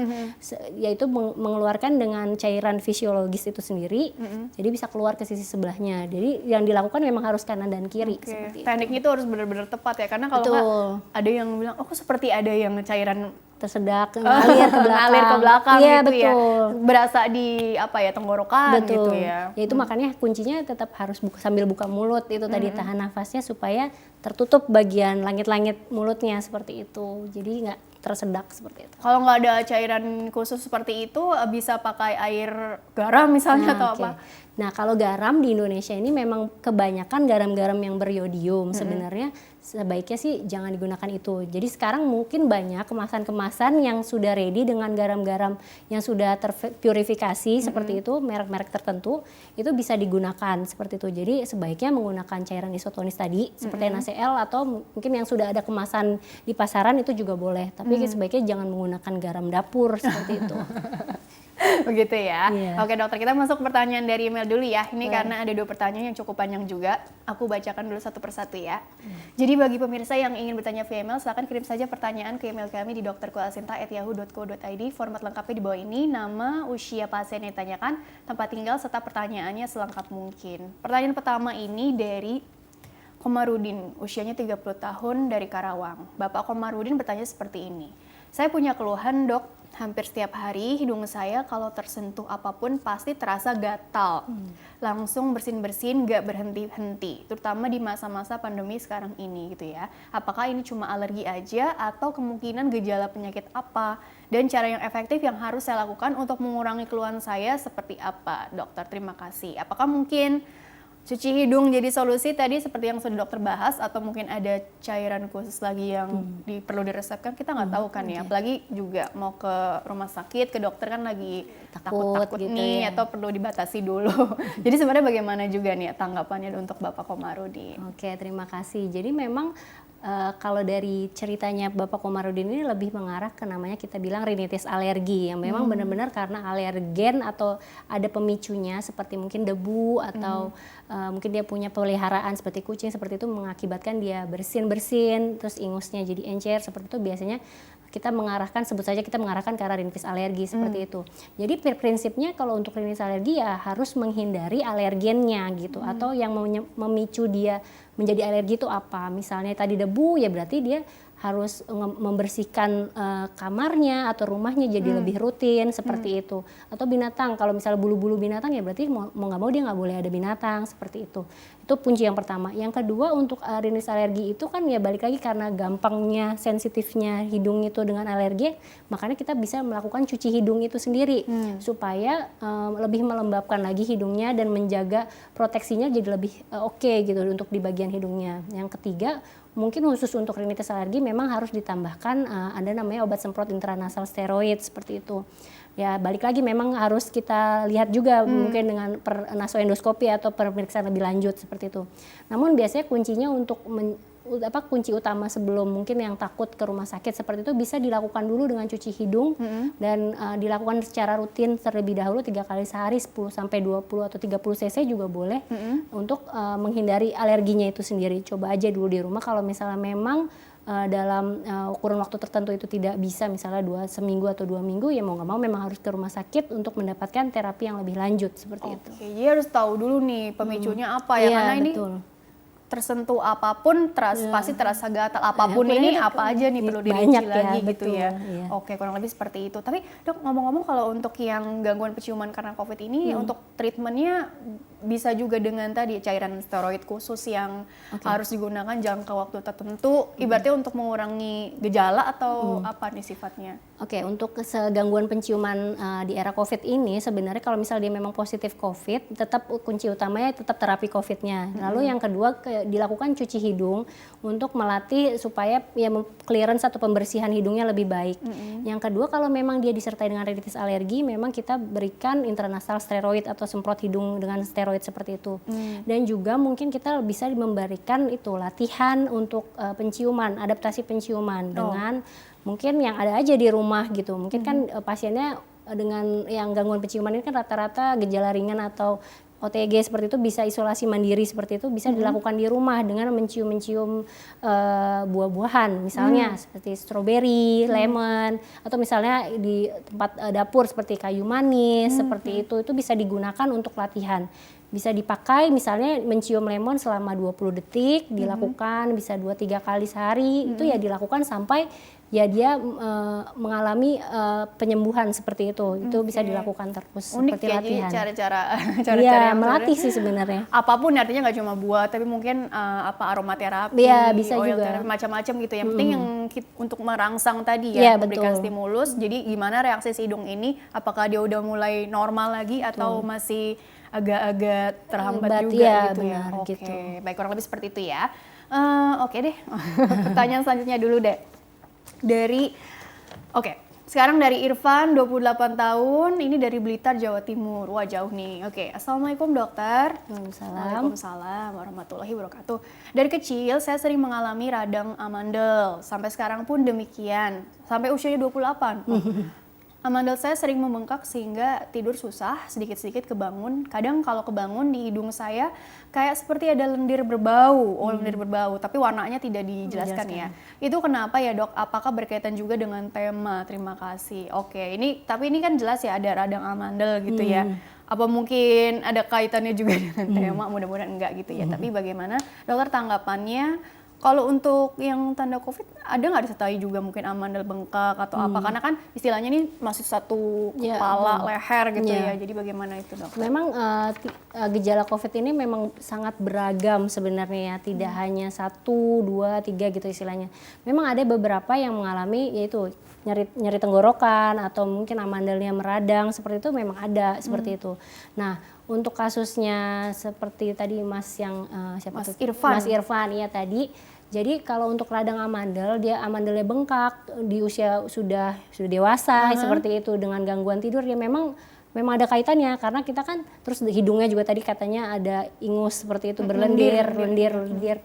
yaitu mengeluarkan dengan cairan fisiologis itu sendiri, jadi bisa keluar ke sisi sebelahnya. Jadi yang dilakukan memang harus kanan dan kiri seperti itu. Tekniknya itu harus benar-benar tepat ya, karena kalau nggak ada yang bilang, oh kok seperti ada yang cairan tersedak ngalir ke belakang, ngalir ke belakang iya, gitu betul. ya, berasa di apa ya, tenggorokan gitu ya. Ya itu makanya kuncinya tetap harus sambil buka mulut itu tadi, tahan nafasnya supaya tertutup bagian langit-langit mulutnya seperti itu, jadi nggak tersedak seperti itu. Kalau nggak ada cairan khusus seperti itu, bisa pakai air garam misalnya atau apa? Nah kalau garam di Indonesia ini memang kebanyakan garam-garam yang beryodium. Sebenarnya sebaiknya sih jangan digunakan itu. Jadi sekarang mungkin banyak kemasan-kemasan yang sudah ready dengan garam-garam yang sudah terpurifikasi seperti itu, merek-merek tertentu, itu bisa digunakan seperti itu. Jadi sebaiknya menggunakan cairan isotonis tadi seperti NaCl, atau mungkin yang sudah ada kemasan di pasaran itu juga boleh. Tapi sebaiknya jangan menggunakan garam dapur seperti itu. Begitu ya. Iya. Oke dokter, kita masuk pertanyaan dari email dulu ya. Ini karena ada 2 pertanyaan yang cukup panjang juga. Aku bacakan dulu satu persatu ya. Jadi bagi pemirsa yang ingin bertanya via email, silakan kirim saja pertanyaan ke email kami di dokterkuasinta@yahoo.co.id. Format lengkapnya di bawah ini, nama, usia pasien yang ditanyakan, tempat tinggal, serta pertanyaannya selengkap mungkin. Pertanyaan pertama ini dari Komarudin, usianya 30 tahun dari Karawang. Bapak Komarudin bertanya seperti ini. Saya punya keluhan dok, hampir setiap hari hidung saya kalau tersentuh apapun pasti terasa gatal. Langsung bersin-bersin gak berhenti-henti, terutama di masa-masa pandemi sekarang ini gitu ya. Apakah ini cuma alergi aja atau kemungkinan gejala penyakit apa? Dan cara yang efektif yang harus saya lakukan untuk mengurangi keluhan saya seperti apa? Dokter, terima kasih. Apakah mungkin cuci hidung jadi solusi tadi seperti yang sudah dokter bahas, atau mungkin ada cairan khusus lagi yang perlu diresepkan, kita nggak tahu kan ya. Apalagi juga mau ke rumah sakit, ke dokter kan lagi takut gitu nih ya. Atau perlu dibatasi dulu. Jadi sebenarnya bagaimana juga nih tanggapannya untuk Bapak Komarudin? Oke, terima kasih. Jadi memang kalau dari ceritanya Bapak Komarudin ini lebih mengarah ke namanya kita bilang rinitis alergi, yang memang benar-benar karena alergen atau ada pemicunya seperti mungkin debu atau mungkin dia punya peliharaan seperti kucing, seperti itu mengakibatkan dia bersin-bersin, terus ingusnya jadi encer, seperti itu biasanya kita mengarahkan, sebut saja kita mengarahkan ke arah rinitis alergi seperti itu. Jadi prinsipnya kalau untuk rinitis alergi ya harus menghindari alergennya gitu, atau yang memicu dia menjadi alergi itu apa. Misalnya tadi debu, ya berarti dia harus membersihkan kamarnya atau rumahnya jadi lebih rutin seperti itu. Atau binatang, kalau misalnya bulu-bulu binatang ya berarti mau nggak mau dia nggak boleh ada binatang seperti itu. Itu kunci yang pertama. Yang kedua untuk rinitis alergi itu kan ya balik lagi karena gampangnya, sensitifnya hidung itu dengan alergi, makanya kita bisa melakukan cuci hidung itu sendiri supaya lebih melembabkan lagi hidungnya dan menjaga proteksinya jadi lebih oke gitu untuk di bagian hidungnya. Yang ketiga, mungkin khusus untuk rinitis alergi memang harus ditambahkan ada namanya obat semprot intranasal steroid seperti itu. Ya balik lagi memang harus kita lihat juga mungkin dengan nasoendoskopi atau pemeriksaan lebih lanjut seperti itu. Namun biasanya kuncinya untuk kunci utama sebelum mungkin yang takut ke rumah sakit seperti itu bisa dilakukan dulu dengan cuci hidung dan dilakukan secara rutin terlebih dahulu 3 kali sehari 10 sampai 20 atau 30 cc juga boleh untuk menghindari alerginya itu sendiri. Coba aja dulu di rumah, kalau misalnya memang dalam kurun waktu tertentu itu tidak bisa, misalnya seminggu atau 2 minggu, ya mau nggak mau memang harus ke rumah sakit untuk mendapatkan terapi yang lebih lanjut seperti itu. Oke, jadi harus tahu dulu nih pemicunya apa ya, karena ini tersentuh apapun pasti terasa gatal. Apapun ini apa aja nih perlu dirinci lagi gitu ya. Oke, kurang lebih seperti itu. Tapi dok, ngomong-ngomong kalau untuk yang gangguan penciuman karena COVID ini, untuk treatmentnya bisa juga dengan tadi cairan steroid khusus yang harus digunakan jangka waktu tertentu, ibaratnya untuk mengurangi gejala atau apa nih sifatnya? Oke, untuk gangguan penciuman di era COVID ini sebenarnya kalau misalnya dia memang positif COVID, tetap kunci utamanya tetap terapi COVID-nya. Lalu yang kedua dilakukan cuci hidung untuk melatih supaya ya clearance atau pembersihan hidungnya lebih baik. Yang kedua, kalau memang dia disertai dengan rinitis alergi, memang kita berikan intranasal steroid atau semprot hidung dengan steroid seperti itu. Dan juga mungkin kita bisa memberikan itu latihan untuk penciuman, adaptasi penciuman dengan mungkin yang ada aja di rumah gitu. Mungkin kan pasiennya dengan yang gangguan penciuman ini kan rata-rata gejala ringan atau OTG seperti itu, bisa isolasi mandiri seperti itu, bisa dilakukan di rumah dengan mencium-mencium buah-buahan, misalnya seperti stroberi, lemon, atau misalnya di tempat dapur seperti kayu manis, seperti itu bisa digunakan untuk latihan. Bisa dipakai misalnya mencium lemon selama 20 detik, dilakukan bisa 2-3 kali sehari, itu ya dilakukan sampai ya dia mengalami penyembuhan seperti itu bisa dilakukan terus. Unik seperti ya, latihan. jadi cara Iya, yang melatih sih sebenarnya. apapun artinya nggak cuma buah, tapi mungkin aromaterapi, Iya, bisa oil juga. therapy, macam-macam gitu. Yang penting yang untuk merangsang tadi Iya, ya, memberikan betul. stimulus. Jadi gimana reaksi si hidung ini? Apakah dia udah mulai normal lagi atau masih agak-agak terhambat Lambat, juga iya, gitu ya? benar, Oke, gitu. baik, kurang lebih seperti itu ya. Oke deh, pertanyaan selanjutnya dulu deh. Sekarang dari Irfan, 28 tahun, ini dari Blitar, Jawa Timur. Wah, jauh nih. Oke, Assalamualaikum dokter. Waalaikumsalam warahmatullahi wabarakatuh. Dari kecil, saya sering mengalami radang amandel. Sampai sekarang pun demikian. Sampai usianya 28. Amandel saya sering membengkak sehingga tidur susah, sedikit-sedikit kebangun. Kadang kalau kebangun di hidung saya kayak seperti ada lendir berbau, lendir berbau, tapi warnanya tidak dijelaskan ya. Itu kenapa ya dok? Apakah berkaitan juga dengan tema? Terima kasih. Oke, tapi ini kan jelas ya ada radang amandel gitu ya. Apa mungkin ada kaitannya juga dengan tema? Mudah-mudahan enggak gitu ya. Tapi bagaimana dokter tanggapannya? Kalau untuk yang tanda COVID, ada nggak disertai juga mungkin amandel bengkak atau apa? Karena kan istilahnya ini masih satu kepala, leher gitu ya. Jadi bagaimana itu dok? Memang gejala COVID ini memang sangat beragam sebenarnya ya. Tidak hanya 1, 2, 3 gitu istilahnya. Memang ada beberapa yang mengalami yaitu nyeri tenggorokan atau mungkin amandelnya meradang, seperti itu memang ada seperti itu. Nah, untuk kasusnya seperti tadi Mas yang Mas Irfan. Mas Irfan ya tadi. Jadi kalau untuk radang amandel, dia amandelnya bengkak di usia sudah dewasa seperti itu dengan gangguan tidur, ya memang ada kaitannya karena kita kan terus hidungnya juga tadi katanya ada ingus seperti itu berlendir.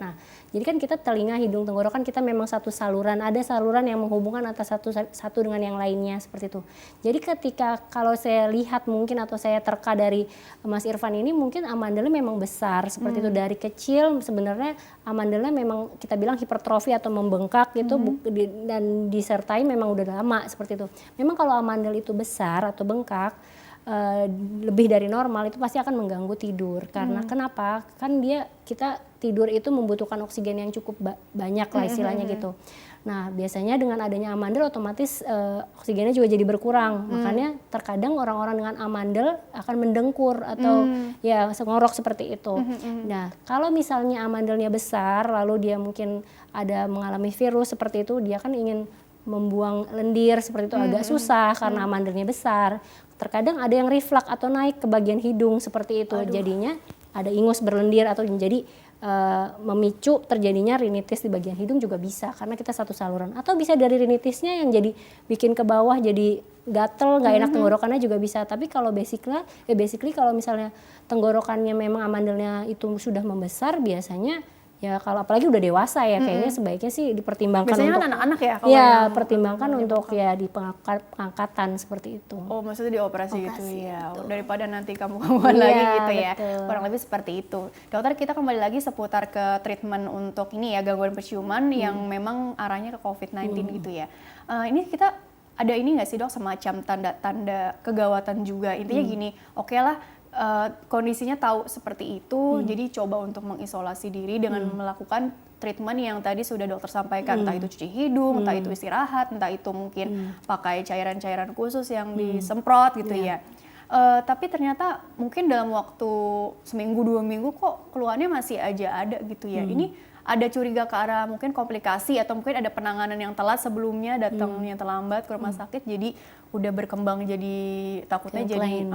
Nah, jadi kan kita telinga, hidung, tenggorokan kita memang satu saluran, ada saluran yang menghubungkan antara satu dengan yang lainnya seperti itu. Jadi ketika kalau saya lihat mungkin atau saya terka dari Mas Irfan ini mungkin amandelnya memang besar seperti itu dari kecil. Sebenarnya amandelnya memang kita bilang hipertrofi atau membengkak gitu dan disertai memang udah lama seperti itu. Memang kalau amandel itu besar atau bengkak lebih dari normal itu pasti akan mengganggu tidur karena kenapa? Kan kita tidur itu membutuhkan oksigen yang cukup banyak lah istilahnya gitu. Nah, biasanya dengan adanya amandel otomatis oksigennya juga jadi berkurang. Makanya terkadang orang-orang dengan amandel akan mendengkur atau ya ngorok seperti itu. Nah, kalau misalnya amandelnya besar lalu dia mungkin ada mengalami virus seperti itu, dia kan ingin membuang lendir seperti itu agak susah karena amandelnya besar. Terkadang ada yang reflux atau naik ke bagian hidung seperti itu. Jadinya ada ingus berlendir atau menjadi memicu terjadinya rinitis di bagian hidung juga bisa karena kita satu saluran. Atau bisa dari rinitisnya yang jadi bikin ke bawah jadi gatel, nggak enak tenggorokannya juga bisa. Tapi kalau basically kalau misalnya tenggorokannya memang amandelnya itu sudah membesar, biasanya ya kalau apalagi udah dewasa ya kayaknya sebaiknya sih dipertimbangkan. Biasanya untuk kan anak-anak ya? Ya pertimbangkan untuk ya di pengangkatan seperti itu. Oh, maksudnya dioperasi gitu ya, gitu. Daripada nanti kamu lagi gitu ya. Betul. Kurang lebih seperti itu. Dokter, kita kembali lagi seputar ke treatment untuk ini ya, gangguan penciuman yang memang arahnya ke COVID-19 gitu ya. Ini kita ada ini nggak sih dok, semacam tanda-tanda kegawatan juga? Intinya gini, oke lah, kondisinya tahu seperti itu, jadi coba untuk mengisolasi diri dengan melakukan treatment yang tadi sudah dokter sampaikan, entah itu cuci hidung, entah itu istirahat, entah itu mungkin pakai cairan-cairan khusus yang disemprot gitu ya. Tapi ternyata mungkin dalam waktu seminggu 2 minggu kok keluhannya masih aja ada gitu ya. Ini ada curiga ke arah mungkin komplikasi atau mungkin ada penanganan yang telat sebelumnya, datangnya terlambat ke rumah sakit, jadi udah berkembang jadi takutnya jadi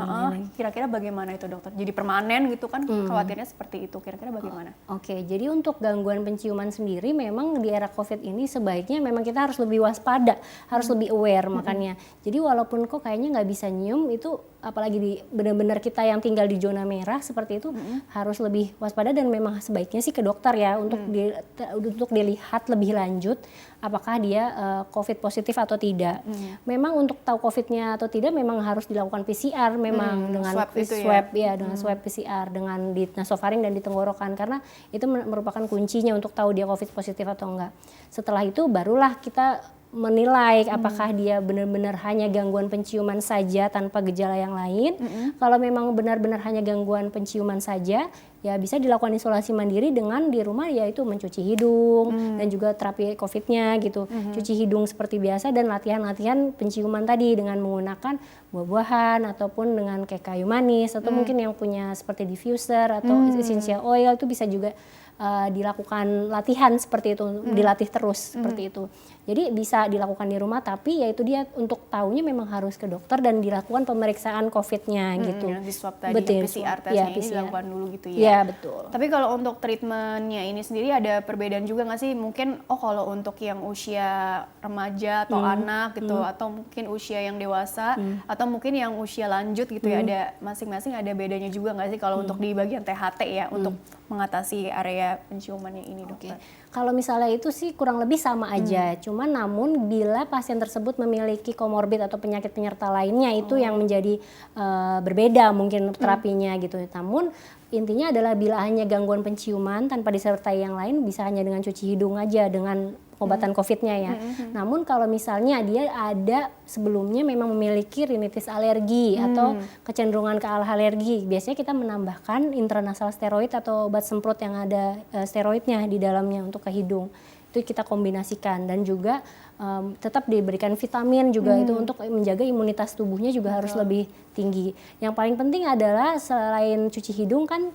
kira-kira bagaimana itu dokter? Jadi permanen gitu kan, khawatirnya seperti itu, kira-kira bagaimana? Oke, jadi untuk gangguan penciuman sendiri memang di era COVID ini sebaiknya memang kita harus lebih waspada, harus lebih aware makanya. Jadi walaupun kok kayaknya nggak bisa nyium itu, apalagi benar-benar kita yang tinggal di zona merah seperti itu harus lebih waspada dan memang sebaiknya sih ke dokter ya untuk untuk dilihat lebih lanjut apakah dia COVID positif atau tidak. Memang untuk tahu COVID-nya atau tidak memang harus dilakukan PCR memang dengan swab dengan swab PCR dengan di nasofaring dan di tenggorokan karena itu merupakan kuncinya untuk tahu dia COVID positif atau enggak. Setelah itu barulah kita menilai apakah dia benar-benar hanya gangguan penciuman saja tanpa gejala yang lain. Kalau memang benar-benar hanya gangguan penciuman saja, ya bisa dilakukan isolasi mandiri dengan di rumah yaitu mencuci hidung dan juga terapi COVID-nya gitu. Cuci hidung seperti biasa dan latihan-latihan penciuman tadi dengan menggunakan buah-buahan ataupun dengan kayak kayu manis atau mungkin yang punya seperti diffuser atau essential oil itu bisa juga dilakukan latihan seperti itu, dilatih terus seperti itu. Jadi bisa dilakukan di rumah tapi yaitu dia untuk tahunya memang harus ke dokter dan dilakukan pemeriksaan COVID-nya gitu. Di swab tadi, PCR tesnya ini dilakukan dulu gitu ya. Iya betul. Tapi kalau untuk treatmentnya ini sendiri ada perbedaan juga nggak sih? Mungkin kalau untuk yang usia remaja atau anak gitu atau mungkin usia yang dewasa atau mungkin yang usia lanjut gitu ya, ada masing-masing ada bedanya juga nggak sih kalau untuk di bagian THT ya untuk mengatasi area penciumannya ini, dokter? Kalau misalnya itu sih kurang lebih sama aja, cuman namun bila pasien tersebut memiliki komorbid atau penyakit penyerta lainnya itu yang menjadi berbeda mungkin terapinya gitu. Namun intinya adalah bila hanya gangguan penciuman tanpa disertai yang lain bisa hanya dengan cuci hidung aja dengan pengobatan COVID-nya ya. Namun kalau misalnya dia ada sebelumnya memang memiliki rinitis alergi atau kecenderungan ke alergi, biasanya kita menambahkan intranasal steroid atau obat semprot yang ada steroidnya di dalamnya untuk ke hidung. Itu kita kombinasikan dan juga tetap diberikan vitamin juga itu untuk menjaga imunitas tubuhnya juga harus lebih tinggi. Yang paling penting adalah selain cuci hidung kan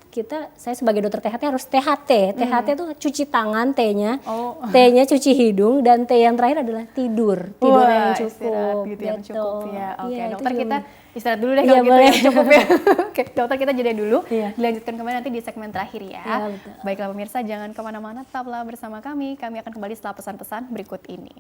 saya sebagai dokter THT harus THT. THT itu cuci tangan T-nya, T-nya cuci hidung dan T yang terakhir adalah tidur yang cukup. Gitu yang cukup ya. Oke, ya, dokter kita istirahat dulu deh kalau gitu boleh. ya, cukup ya. Oke, dokter kita jeda dulu. Dilanjutkan kembali nanti di segmen terakhir ya. Baiklah pemirsa, jangan kemana-mana, tetaplah bersama kami. Kami akan kembali setelah pesan-pesan berikut ini.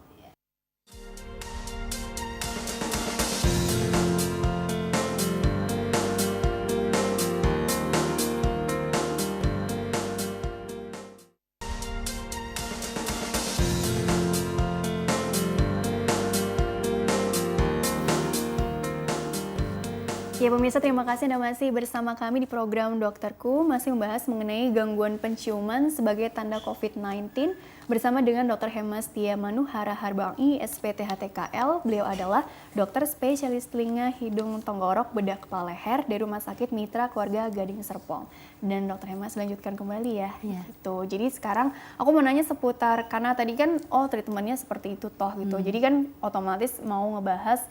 Ya pemirsa, terima kasih Anda masih bersama kami di program Dokterku, masih membahas mengenai gangguan penciuman sebagai tanda COVID-19 bersama dengan Dr. Hemastia Manuhara Harbangi, SPTHTKL. Beliau adalah dokter spesialis telinga, hidung, tenggorok, bedah kepala leher dari Rumah Sakit Mitra Keluarga Gading Serpong. Dan Dr. Hemas lanjutkan kembali ya. Gitu. Jadi sekarang aku mau nanya seputar, karena tadi kan treatmentnya seperti itu toh gitu. Jadi kan otomatis mau ngebahas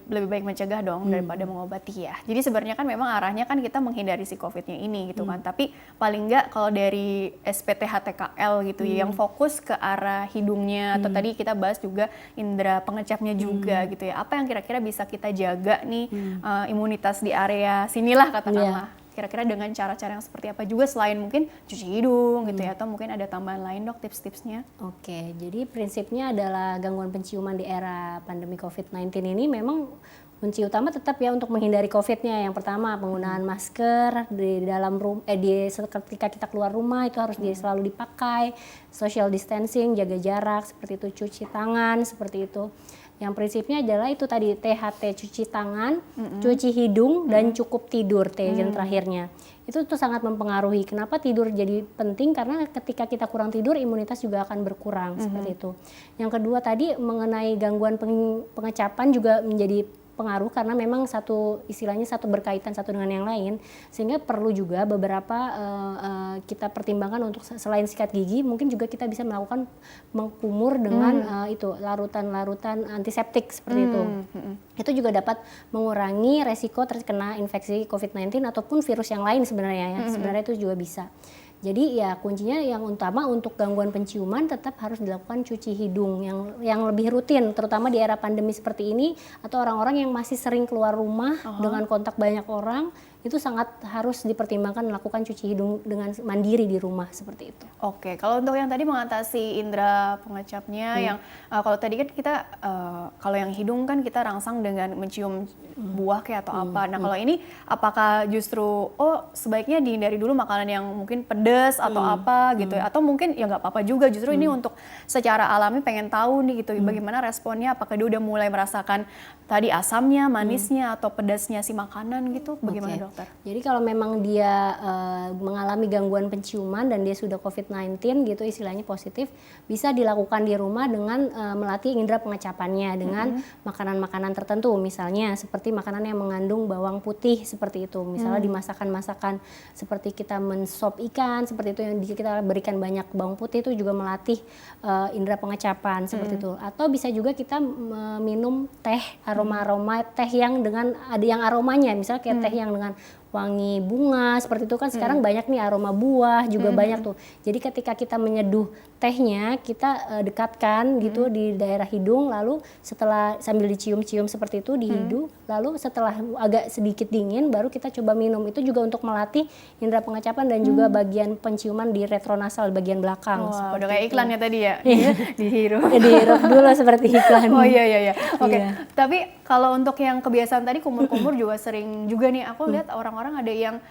lebih baik mencegah dong daripada mengobati ya. Jadi sebenarnya kan memang arahnya kan kita menghindari si COVID-nya ini gitu kan. Tapi paling enggak kalau dari SPTHTKL gitu ya, yang fokus ke arah hidungnya atau tadi kita bahas juga indera pengecapnya juga gitu ya. Apa yang kira-kira bisa kita jaga nih imunitas di area sinilah katakanlah. Kira-kira dengan cara-cara yang seperti apa juga selain mungkin cuci hidung gitu ya, atau mungkin ada tambahan lain dok tips-tipsnya? Oke, jadi prinsipnya adalah gangguan penciuman di era pandemi COVID-19 ini memang kunci utama tetap ya untuk menghindari COVID-nya. Yang pertama penggunaan masker di dalam ketika kita keluar rumah itu harus selalu dipakai, social distancing, jaga jarak seperti itu, cuci tangan seperti itu. Yang prinsipnya adalah itu tadi THT, cuci tangan, cuci hidung, dan cukup tidur yang terakhirnya. Itu tuh sangat mempengaruhi. Kenapa tidur jadi penting? Karena ketika kita kurang tidur, imunitas juga akan berkurang seperti itu. Yang kedua tadi mengenai gangguan pengecapan juga menjadi pengaruh karena memang istilahnya satu berkaitan satu dengan yang lain, sehingga perlu juga beberapa kita pertimbangkan untuk selain sikat gigi mungkin juga kita bisa melakukan mengkumur dengan larutan antiseptik seperti itu. Itu juga dapat mengurangi resiko terkena infeksi COVID-19 ataupun virus yang lain sebenarnya ya. Sebenarnya itu juga bisa. Jadi ya kuncinya yang utama untuk gangguan penciuman tetap harus dilakukan cuci hidung yang lebih rutin, terutama di era pandemi seperti ini atau orang-orang yang masih sering keluar rumah dengan kontak banyak orang, itu sangat harus dipertimbangkan melakukan cuci hidung dengan mandiri di rumah seperti itu. Oke, kalau untuk yang tadi mengatasi indera pengecapnya, yang kalau tadi kan kita kalau yang hidung kan kita rangsang dengan mencium buah kayak atau apa. Nah kalau ini apakah justru sebaiknya dihindari dulu makanan yang mungkin pedas pedes atau apa gitu ya. Atau mungkin ya nggak apa-apa juga, justru ini untuk secara alami pengen tahu nih gitu bagaimana responnya, apakah dia udah mulai merasakan tadi asamnya, manisnya atau pedasnya si makanan gitu, bagaimana Oke. dokter? Jadi kalau memang dia mengalami gangguan penciuman dan dia sudah COVID-19 gitu istilahnya positif, bisa dilakukan di rumah dengan melatih indera pengecapannya dengan makanan-makanan tertentu, misalnya seperti makanan yang mengandung bawang putih seperti itu, misalnya di masakan-masakan seperti kita mensop ikan seperti itu yang kita berikan banyak bawang putih, itu juga melatih indera pengecapan seperti itu. Atau bisa juga kita minum teh aroma-aroma teh yang dengan ada yang aromanya, misalnya kayak teh yang dengan wangi bunga seperti itu kan sekarang banyak nih, aroma buah juga banyak tuh. Jadi ketika kita menyeduh tehnya, kita dekatkan gitu di daerah hidung, lalu setelah sambil dicium-cium seperti itu di hidung, lalu setelah agak sedikit dingin baru kita coba minum. Itu juga untuk melatih indera pengecapan dan juga bagian penciuman di retronasal bagian belakang. Wah, udah kayak itu. iklan ya tadi ya, dihirup. Dihirup dulu seperti iklan. Oh iya. Oke. Iya. Tapi kalau untuk yang kebiasaan tadi kumur-kumur juga sering juga nih. Aku lihat orang-orang ada yang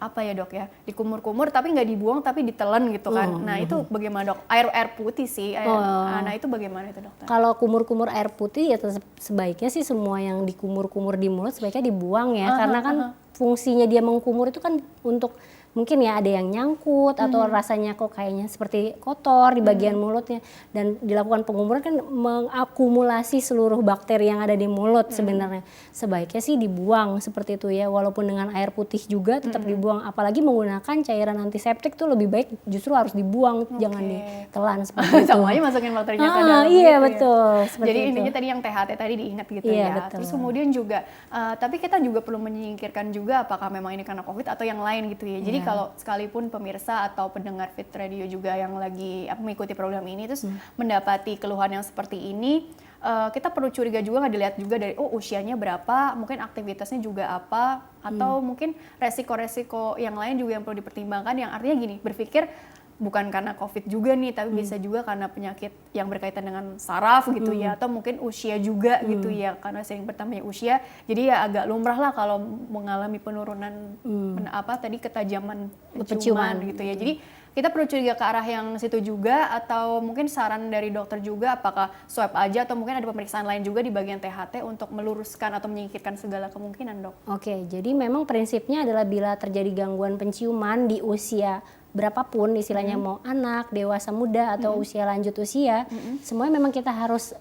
apa ya dok ya, dikumur-kumur tapi nggak dibuang tapi ditelan gitu kan. Nah itu bagaimana dok? Air putih sih. Nah itu bagaimana itu dokter? Kalau kumur-kumur air putih ya sebaiknya sih semua yang dikumur-kumur di mulut sebaiknya dibuang ya, karena kan fungsinya dia mengkumur itu kan untuk mungkin ya ada yang nyangkut atau rasanya kok kayaknya seperti kotor di bagian mulutnya, dan dilakukan pengumuran kan mengakumulasi seluruh bakteri yang ada di mulut. Sebenarnya sebaiknya sih dibuang seperti itu ya, walaupun dengan air putih juga tetap dibuang, apalagi menggunakan cairan antiseptik tuh lebih baik justru harus dibuang, jangan ditelan seperti itu. Sama aja masukin bakterinya ke dalam Iya gitu betul. ya. Jadi intinya tadi yang THT tadi diingat gitu Iya, ya. betul. Terus kemudian juga, tapi kita juga perlu menyingkirkan juga apakah memang ini karena COVID atau yang lain gitu ya. Jadi kalau sekalipun pemirsa atau pendengar Fit Radio juga yang lagi mengikuti program ini terus mendapati keluhan yang seperti ini, kita perlu curiga juga, nggak dilihat juga dari usianya berapa, mungkin aktivitasnya juga apa, atau mungkin resiko-resiko yang lain juga yang perlu dipertimbangkan, yang artinya gini, berpikir bukan karena COVID juga nih, tapi bisa juga karena penyakit yang berkaitan dengan saraf gitu ya, atau mungkin usia juga gitu ya, karena sering bertambahnya usia, jadi ya agak lumrah lah kalau mengalami penurunan tadi ketajaman penciuman gitu ya. Jadi kita perlu curiga ke arah yang situ juga, atau mungkin saran dari dokter juga apakah swab aja atau mungkin ada pemeriksaan lain juga di bagian THT untuk meluruskan atau menyingkirkan segala kemungkinan dok. Oke, jadi memang prinsipnya adalah bila terjadi gangguan penciuman di usia berapapun, istilahnya mau anak, dewasa muda atau usia lanjut usia, semuanya memang kita harus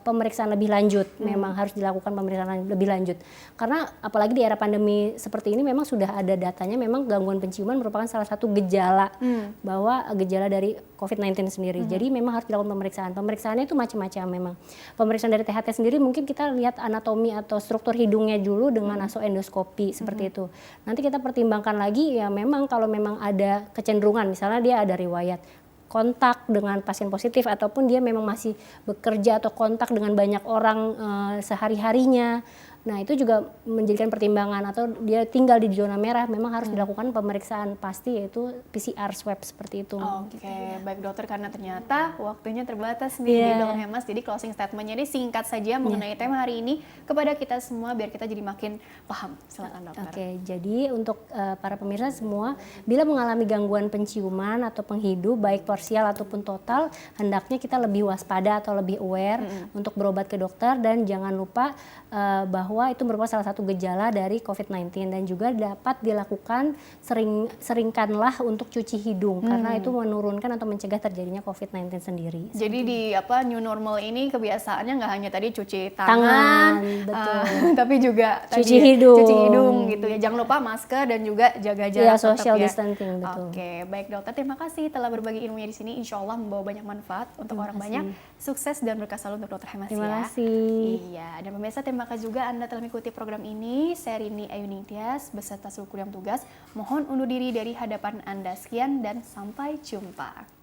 pemeriksaan lebih lanjut, memang harus dilakukan pemeriksaan lebih lanjut. Karena apalagi di era pandemi seperti ini memang sudah ada datanya, memang gangguan penciuman merupakan salah satu gejala bahwa gejala dari COVID-19 sendiri. Jadi memang harus dilakukan pemeriksaan. Pemeriksaannya itu macam-macam memang. Pemeriksaan dari THT sendiri mungkin kita lihat anatomi atau struktur hidungnya dulu dengan nasoendoskopi seperti itu. Nanti kita pertimbangkan lagi ya, memang kalau memang ada kecenderungan, misalnya dia ada riwayat kontak dengan pasien positif ataupun dia memang masih bekerja atau kontak dengan banyak orang sehari-harinya. Nah itu juga menjadikan pertimbangan, atau dia tinggal di zona merah, memang harus dilakukan pemeriksaan pasti, yaitu PCR swab seperti itu. Oke, baik dokter, karena ternyata waktunya terbatas nih di Dr. Hemas. Jadi closing statementnya ini singkat saja mengenai tema hari ini kepada kita semua biar kita jadi makin paham. Silakan dokter. Oke, jadi untuk para pemirsa semua, bila mengalami gangguan penciuman atau penghidup baik parsial ataupun total, hendaknya kita lebih waspada atau lebih aware untuk berobat ke dokter, dan jangan lupa bahwa itu merupakan salah satu gejala dari COVID-19, dan juga dapat dilakukan seringkanlah untuk cuci hidung karena itu menurunkan atau mencegah terjadinya COVID-19 sendiri. Jadi di new normal ini kebiasaannya nggak hanya tadi cuci Tangan, betul. tapi juga Cuci hidung gitu ya. Jangan lupa masker dan juga jaga jarak. Ya, social distancing, betul. Oke, baik dokter, terima kasih telah berbagi ilmunya di sini. Insya Allah membawa banyak manfaat untuk orang banyak. Sukses dan berkah selalu untuk Dokter Hemas ya. Terima kasih. Iya, dan pemirsa terima kasih juga Anda telah mengikuti program ini. Saya Rini Ayuningtyas beserta seluruh yang tugas. Mohon undur diri dari hadapan Anda. Sekian dan sampai jumpa.